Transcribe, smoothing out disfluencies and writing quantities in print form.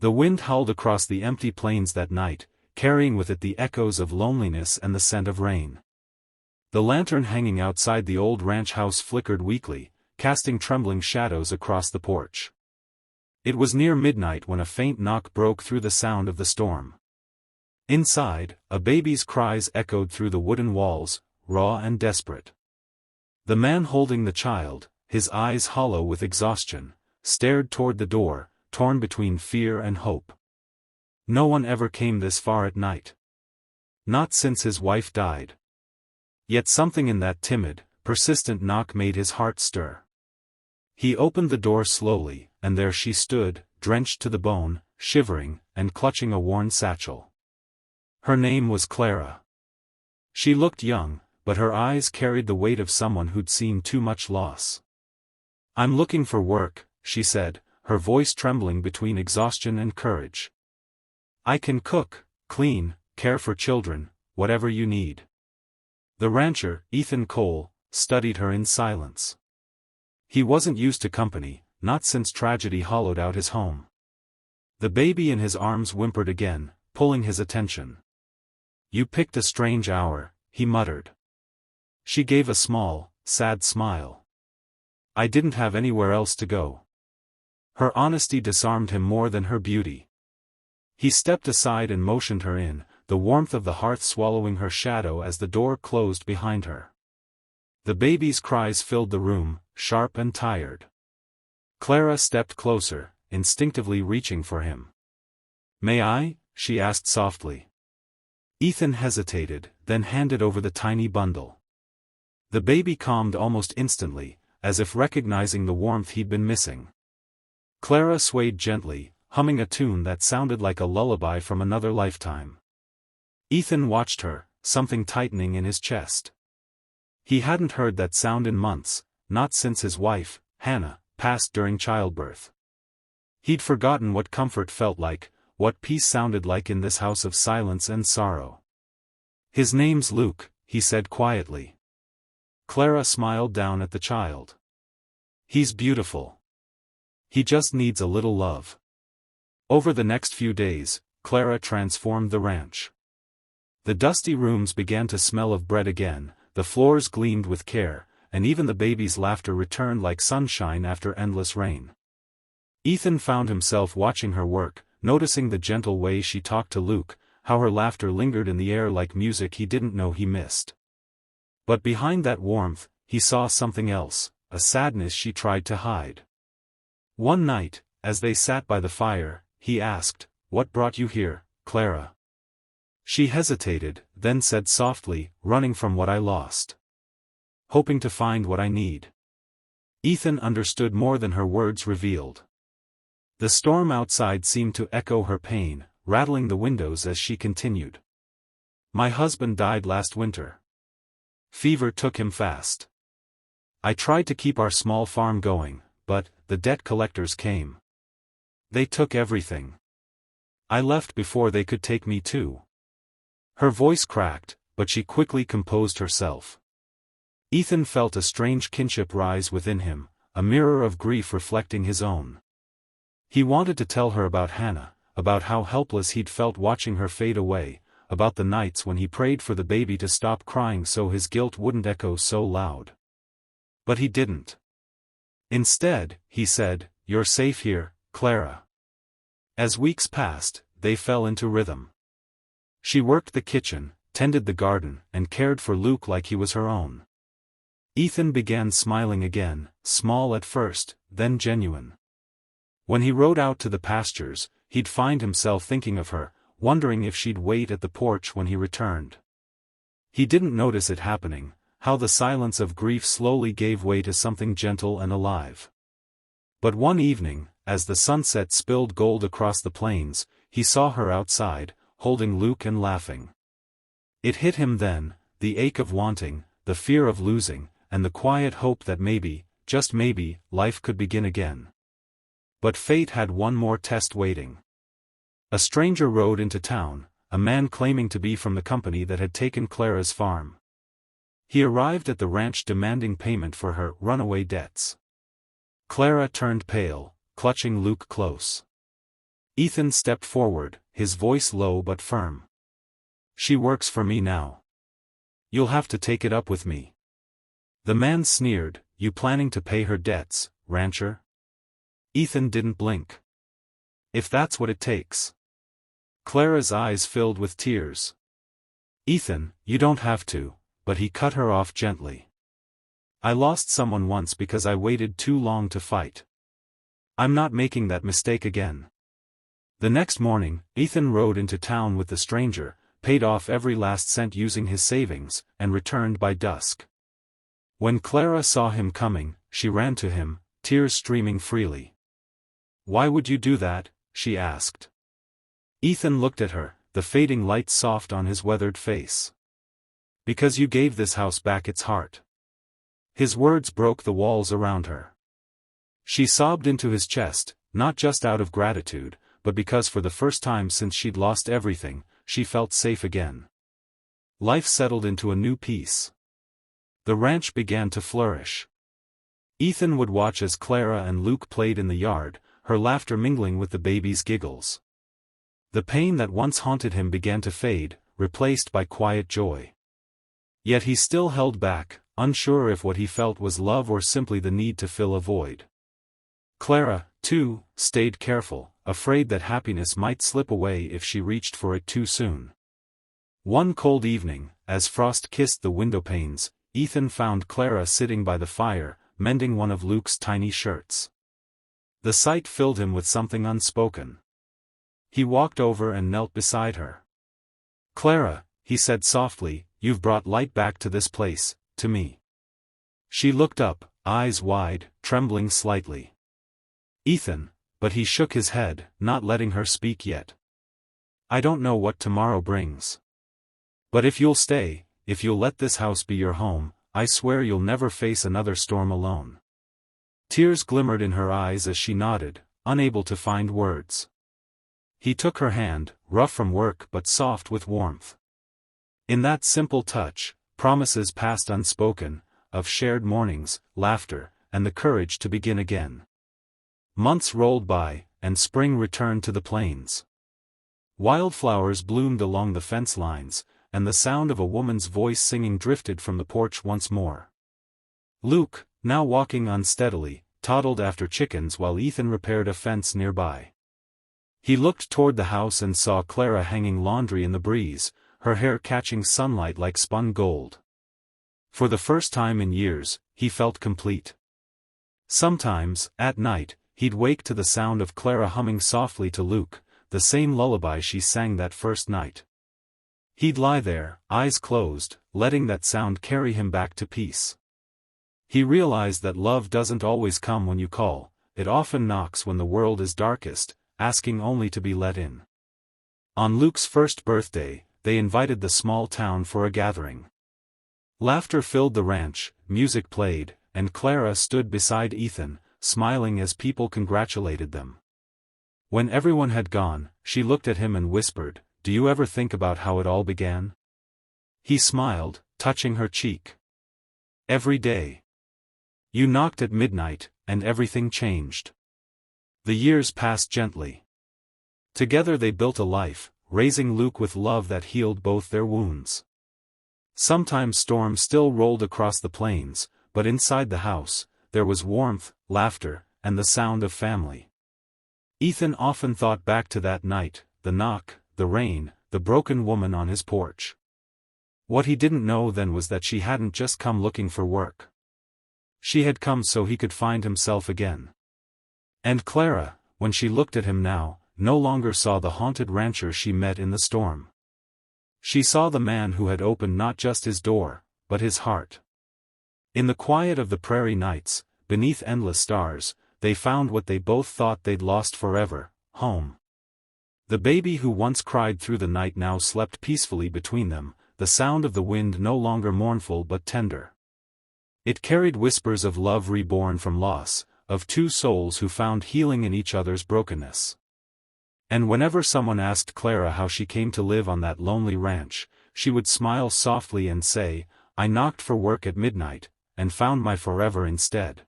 The wind howled across the empty plains that night, carrying with it the echoes of loneliness and the scent of rain. The lantern hanging outside the old ranch house flickered weakly, casting trembling shadows across the porch. It was near midnight when a faint knock broke through the sound of the storm. Inside, a baby's cries echoed through the wooden walls, raw and desperate. The man holding the child, his eyes hollow with exhaustion, stared toward the door, torn between fear and hope. No one ever came this far at night. Not since his wife died. Yet something in that timid, persistent knock made his heart stir. He opened the door slowly, and there she stood, drenched to the bone, shivering, and clutching a worn satchel. Her name was Clara. She looked young, but her eyes carried the weight of someone who'd seen too much loss. "I'm looking for work," she said, her voice trembling between exhaustion and courage. "I can cook, clean, care for children, whatever you need." The rancher, Ethan Cole, studied her in silence. He wasn't used to company, not since tragedy hollowed out his home. The baby in his arms whimpered again, pulling his attention. "You picked a strange hour," he muttered. She gave a small, sad smile. "I didn't have anywhere else to go." Her honesty disarmed him more than her beauty. He stepped aside and motioned her in, the warmth of the hearth swallowing her shadow as the door closed behind her. The baby's cries filled the room, sharp and tired. Clara stepped closer, instinctively reaching for him. "May I?" she asked softly. Ethan hesitated, then handed over the tiny bundle. The baby calmed almost instantly, as if recognizing the warmth he'd been missing. Clara swayed gently, humming a tune that sounded like a lullaby from another lifetime. Ethan watched her, something tightening in his chest. He hadn't heard that sound in months, not since his wife, Hannah, passed during childbirth. He'd forgotten what comfort felt like, what peace sounded like in this house of silence and sorrow. "His name's Luke," he said quietly. Clara smiled down at the child. "He's beautiful. He just needs a little love." Over the next few days, Clara transformed the ranch. The dusty rooms began to smell of bread again, the floors gleamed with care, and even the baby's laughter returned like sunshine after endless rain. Ethan found himself watching her work, noticing the gentle way she talked to Luke, how her laughter lingered in the air like music he didn't know he missed. But behind that warmth, he saw something else, a sadness she tried to hide. One night, as they sat by the fire, he asked, "What brought you here, Clara?" She hesitated, then said softly, "Running from what I lost. Hoping to find what I need." Ethan understood more than her words revealed. The storm outside seemed to echo her pain, rattling the windows as she continued. "My husband died last winter. Fever took him fast. I tried to keep our small farm going, but the debt collectors came. They took everything. I left before they could take me too." Her voice cracked, but she quickly composed herself. Ethan felt a strange kinship rise within him, a mirror of grief reflecting his own. He wanted to tell her about Hannah, about how helpless he'd felt watching her fade away, about the nights when he prayed for the baby to stop crying so his guilt wouldn't echo so loud. But he didn't. Instead, he said, "You're safe here, Clara." As weeks passed, they fell into rhythm. She worked the kitchen, tended the garden, and cared for Luke like he was her own. Ethan began smiling again, small at first, then genuine. When he rode out to the pastures, he'd find himself thinking of her, wondering if she'd wait at the porch when he returned. He didn't notice it happening, how the silence of grief slowly gave way to something gentle and alive. But one evening, as the sunset spilled gold across the plains, he saw her outside, holding Luke and laughing. It hit him then, the ache of wanting, the fear of losing, and the quiet hope that maybe, just maybe, life could begin again. But fate had one more test waiting. A stranger rode into town, a man claiming to be from the company that had taken Clara's farm. He arrived at the ranch demanding payment for her runaway debts. Clara turned pale, clutching Luke close. Ethan stepped forward, his voice low but firm. "She works for me now. You'll have to take it up with me." The man sneered, "You planning to pay her debts, rancher?" Ethan didn't blink. "If that's what it takes." Clara's eyes filled with tears. "Ethan, you don't have to," but he cut her off gently. "I lost someone once because I waited too long to fight. I'm not making that mistake again." The next morning, Ethan rode into town with the stranger, paid off every last cent using his savings, and returned by dusk. When Clara saw him coming, she ran to him, tears streaming freely. "Why would you do that?" she asked. Ethan looked at her, the fading light soft on his weathered face. "Because you gave this house back its heart." His words broke the walls around her. She sobbed into his chest, not just out of gratitude, but because for the first time since she'd lost everything, she felt safe again. Life settled into a new peace. The ranch began to flourish. Ethan would watch as Clara and Luke played in the yard, her laughter mingling with the baby's giggles. The pain that once haunted him began to fade, replaced by quiet joy. Yet he still held back, unsure if what he felt was love or simply the need to fill a void. Clara, too, stayed careful, afraid that happiness might slip away if she reached for it too soon. One cold evening, as frost kissed the window panes, Ethan found Clara sitting by the fire, mending one of Luke's tiny shirts. The sight filled him with something unspoken. He walked over and knelt beside her. "Clara," he said softly, "you've brought light back to this place, to me." She looked up, eyes wide, trembling slightly. "Ethan," but he shook his head, not letting her speak yet. "I don't know what tomorrow brings. But if you'll stay, if you'll let this house be your home, I swear you'll never face another storm alone." Tears glimmered in her eyes as she nodded, unable to find words. He took her hand, rough from work but soft with warmth. In that simple touch, promises passed unspoken, of shared mornings, laughter, and the courage to begin again. Months rolled by, and spring returned to the plains. Wildflowers bloomed along the fence lines, and the sound of a woman's voice singing drifted from the porch once more. Luke, now walking unsteadily, toddled after chickens while Ethan repaired a fence nearby. He looked toward the house and saw Clara hanging laundry in the breeze, her hair catching sunlight like spun gold. For the first time in years, he felt complete. Sometimes, at night, he'd wake to the sound of Clara humming softly to Luke, the same lullaby she sang that first night. He'd lie there, eyes closed, letting that sound carry him back to peace. He realized that love doesn't always come when you call, it often knocks when the world is darkest, asking only to be let in. On Luke's first birthday, they invited the small town for a gathering. Laughter filled the ranch, music played, and Clara stood beside Ethan, smiling as people congratulated them. When everyone had gone, she looked at him and whispered, "Do you ever think about how it all began?" He smiled, touching her cheek. "Every day. You knocked at midnight, and everything changed." The years passed gently. Together they built a life, raising Luke with love that healed both their wounds. Sometimes storms still rolled across the plains, but inside the house, there was warmth, laughter, and the sound of family. Ethan often thought back to that night, the knock, the rain, the broken woman on his porch. What he didn't know then was that she hadn't just come looking for work. She had come so he could find himself again. And Clara, when she looked at him now, no longer saw the haunted rancher she met in the storm. She saw the man who had opened not just his door, but his heart. In the quiet of the prairie nights, beneath endless stars, they found what they both thought they'd lost forever, home. The baby who once cried through the night now slept peacefully between them, the sound of the wind no longer mournful but tender. It carried whispers of love reborn from loss, of two souls who found healing in each other's brokenness. And whenever someone asked Clara how she came to live on that lonely ranch, she would smile softly and say, "I knocked for work at midnight, and found my forever instead."